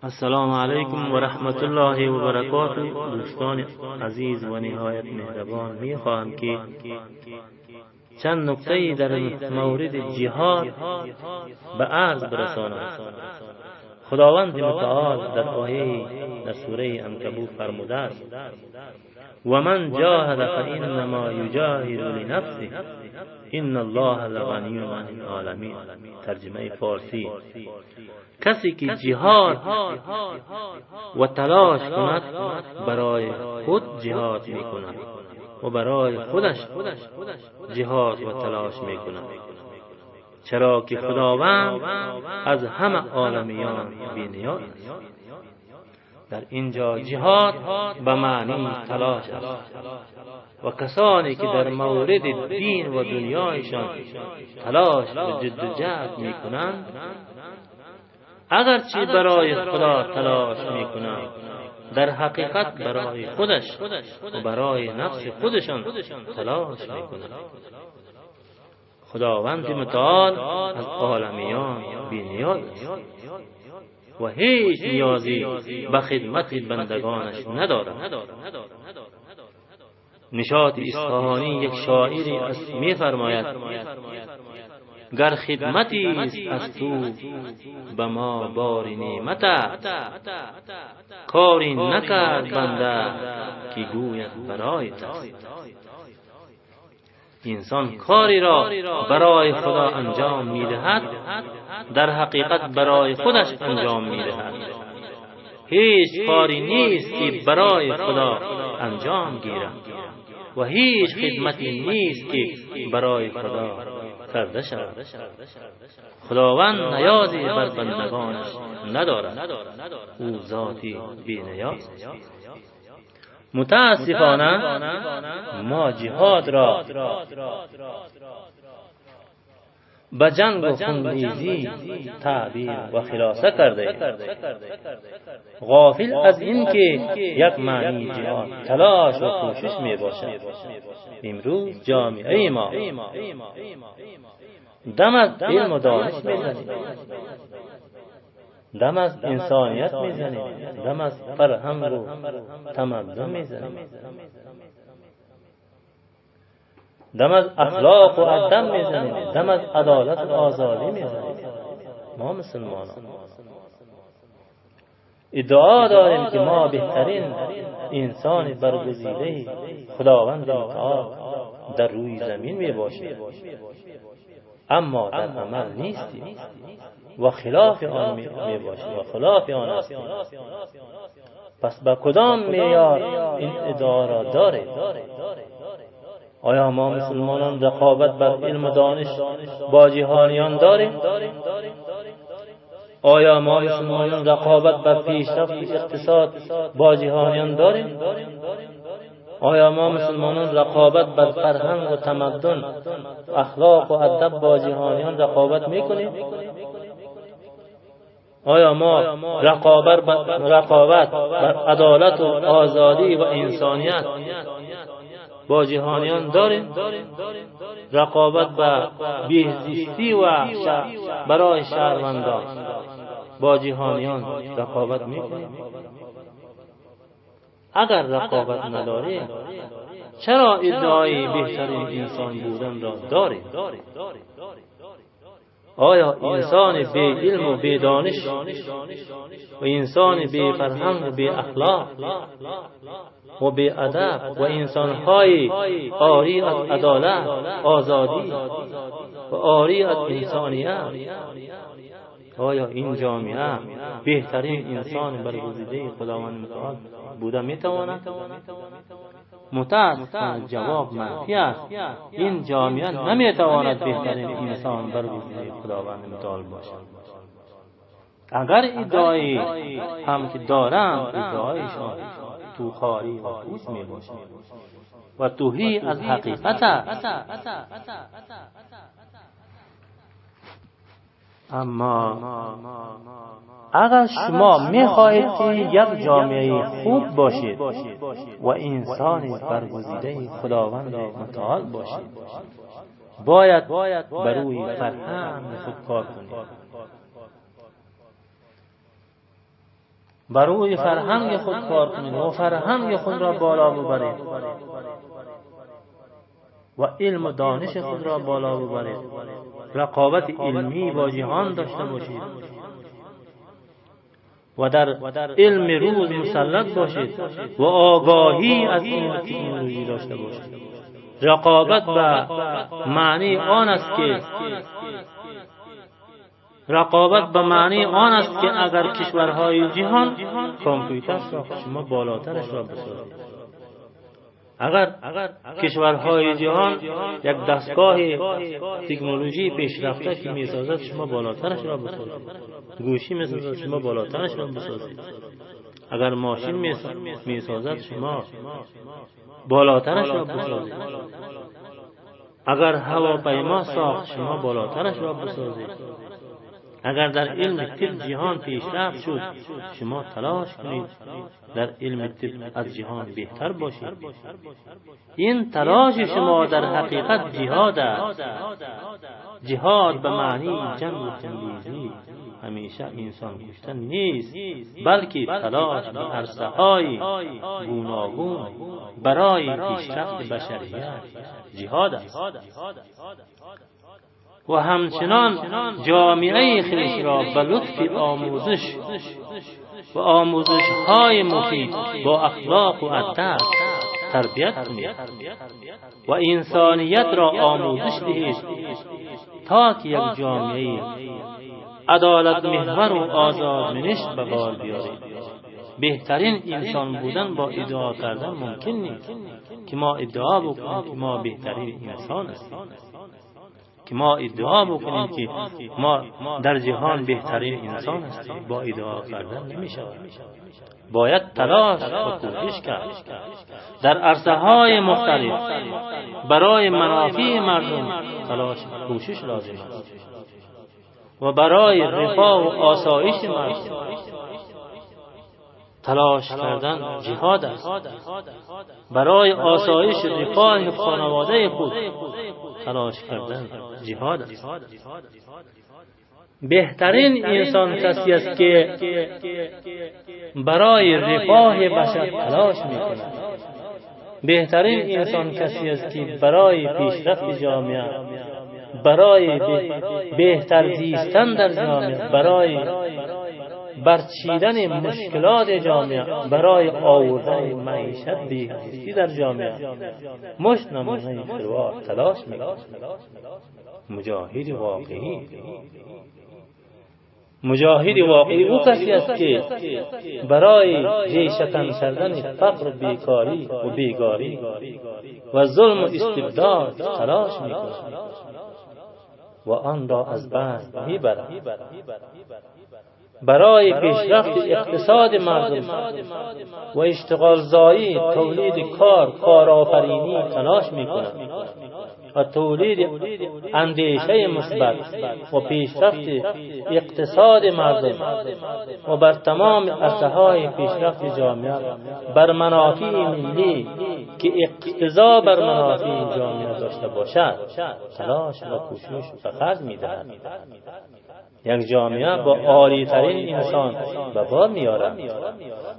السلام علیکم و رحمت الله و برکاته. دوستان عزیز و نهایت مهربان، میخواهم که چند نکته در مورد جهاد به عرض برسانم. خداوند متعال در آیه در سوره عنکبوت فرموده است: و من جاهد فانما یجاهد لنفسه ان الله لغنی عن العالمین. ترجمه فارسی: کسی که جهاد و تلاش کند برای خود جهاد میکند و برای خودش جهاد و تلاش میکند، چرا که خداوند از همه عالمیان بی‌نیاز است. در اینجا جهاد به معنی تلاش است و کسانی که در مورد دین و دنیایشان تلاش و جد و جهد میکنند، اگرچه برای خدا تلاش میکنند، در حقیقت برای خودش و برای نفس خودشان تلاش میکنند. خداوند متعال از عالمیان بی‌نیاز است و هیچ نیازی به خدمت بندگانش ندارد. نشاط اصفهانی یک شاعری است، می‌فرماید: گر خدمتی است از تو به ما بار نعمت است، کاری نکرد بنده که گوید برایت است. انسان کاری را برای خدا انجام می‌دهد، در حقیقت برای خودش انجام می‌دهد. هیچ کاری نیست که برای خدا انجام گیرد و هیچ خدمتی نیست که برای خدا کرده شود. خداوند نیازی بر بندگانش ندارد، او ذاتی بی‌نیاز است. متاسفانه ما جهاد را به جنگ و خونریزی تعبیر و خلاصه کرده، غافل از این که یک معنی جهاد تلاش و کوشش می باشد. امروز جامعه ما دم از علم و دانش میزنید، دم از انسانیت میزنید، دم از فرهنگ و تمدن میزنید، دم از اخلاق و ادب میزنید، دم از عدالت و آزادی میزنید. ما مسلمانان ادعا داریم که ما بهترین انسان برگزیده خداوند متعال در روی زمین میباشیم، اما در عمل نیستیم و خلاف آن میباشیم و خلاف آن هستیم. پس با کدام معیار این ادعا را دارید؟ آیا ما مسلمانان رقابت بر علم و دانش با جهانیان داریم؟ آیا ما مسلمانان رقابت بر پیشرفت اقتصاد با جهانیان داریم؟ آیا ما مسلمانان رقابت بر فرهنگ و تمدن، اخلاق و ادب با جهانیان رقابت میکنیم؟ آیا ما رقابت بر عدالت و آزادی و انسانیت با جهانیان داریم؟ رقابت به بهزیستی و برای شهروندان با جهانیان رقابت میکنیم؟ اگر رقابت نداریم، چرا ادعای بهترین انسان بودن را داریم؟ آیا انسان بی علم و بی دانش و انسان بی فرهنگ و بی اخلاق و بی ادب و انسان‌های عاری از عدالت، آزادی و عاری از انسانیت، آیا این جامعه بهترین انسان برگزیده خداوند متعال بوده میتواند؟ متاسفانه جواب منفی است. این جامعه نمیتواند بهترین انسان برگزیده خداوند متعال باشد. اگر ادعایی هم که دارند، ادعایشان توخاری و پوچ میباشد و توهی از حقیقت است. اما اگر شما میخواهید که یک جامعه خوب باشید و انسان برگزیده خداوند متعال باشید، باید بر روی فرهنگ خود کار کنید. بر روی فرهنگ خود کار کنید و فرهنگ خود را بالا ببرید و علم و دانش خود را بالا ببرید. رقابت علمی با جهان داشته باشید و در علم روز مسلط باشید و آگاهی از این تکنولوژی داشته باشید. رقابت به معنی آن است که اگر کشورهای جهان کامپیوتر ساخت شما بالاترش را بسازید. اگر کشورهای جهان یک دستگاه تکنولوژی پیشرفته که میسازد شما بالاترش را بسازید. گوشی میسازد شما بالاترش را بسازید. اگر ماشین میسازد شما بالاترش را بسازید. اگر هواپیما ساخت شما بالاترش را بسازید. اگر در علم طب جهان پیشرفت شد شما تلاش کنید در علم طب از جهان بهتر باشید. این تلاش شما در حقیقت جهاد است. جهاد به معنی جنگ و خونریزی همیشه انسان کشتن نیست، بلکه تلاش به عرصه‌های گوناگون برای پیشرفت بشریت جهاد است. و همچنان جامعه خویش را به لطف آموزش های مفید با اخلاق و ادب تربیت کنید و انسانیت را آموزش دهید تا که یک جامعه عدالت محور و آزادمنش به بار بیارید. بهترین انسان بودن با ادعا کردن ممکن نیست که ما ادعا بکنیم که ما بهترین انسان هستیم، که ما ادعا بکنیم که ما در جهان بهترین انسان هستیم. با ادعا کردن نمیشه. باید تلاش و کوشش کرد در عرصه‌های مختلف برای منافع مردم. تلاش و کوشش لازم است و برای رفاه و آسایش مردم تلاش کردن جهاد است. برای آسایش رفاه خانواده خود تلاش کردن جهاد است. بهترین انسان کسی است که برای رفاه بشر تلاش می‌کند. بهترین انسان کسی است که برای پیشرفت جامعه، برای بهتر زیستن در جامعه، برای برچیدن مشکلات جامعه، برای آوردن معیشت بهزیستی در جامعه مشت نمونه خروار تلاش می‌کند. مجاهد واقعی او کسی است که برای ریشه‌کن کردن فقر و بیکاری و بیگاری و ظلم و استبداد تلاش می‌کند و آن را از بین می‌برد. برای پیشرفت اقتصاد مردم و اشتغال زایی، تولید کارآفرینی تلاش می‌کند و تولید اندیشه مثبت و پیشرفت اقتصاد مردم و بر تمام عرصه‌های پیشرفت جامعه بر منافع ملی که اقتضا بر منافع جامعه داشته باشد تلاش و کوشش فقط می‌دهد. یک جامعه با عالی‌ترین انسان به بار می‌آورد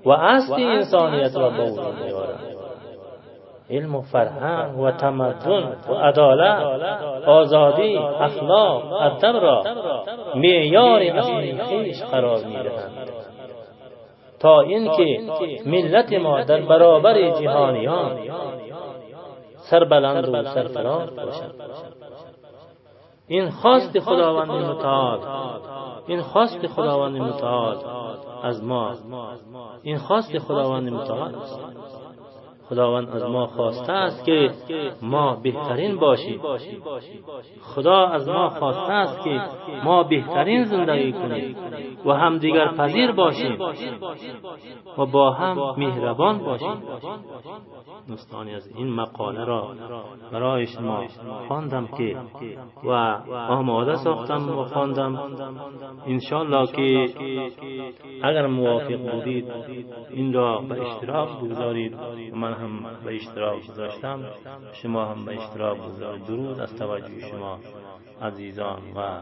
و اصل انسانیت را به وجود می‌آورد. علم و فرهنگ و تمدن و عدالت، آزادی، اخلاق، ادب را معیار اصلی خویش قرار می‌دهند تا اینکه ملت ما در برابر جهانیان سربلند و سرفراز باشد. این خواست خداوند متعال از ما، این خواست خداوند متعال است. خداوند از ما خواسته است که ما بهترین باشیم. خدا از ما خواسته است که ما بهترین زندگی کنیم و همدیگر پذیر باشیم و با هم مهربان باشیم. دوستانی از این مقاله را برای شما خواندم که و آماده ساختم و خواندم. انشالله که اگر موافق بودید این را به اشتراک بگذارید و من هم به اشتراک گذاشتم، شما هم به اشتراک بگذارید. درود از توجه شما عزیزان و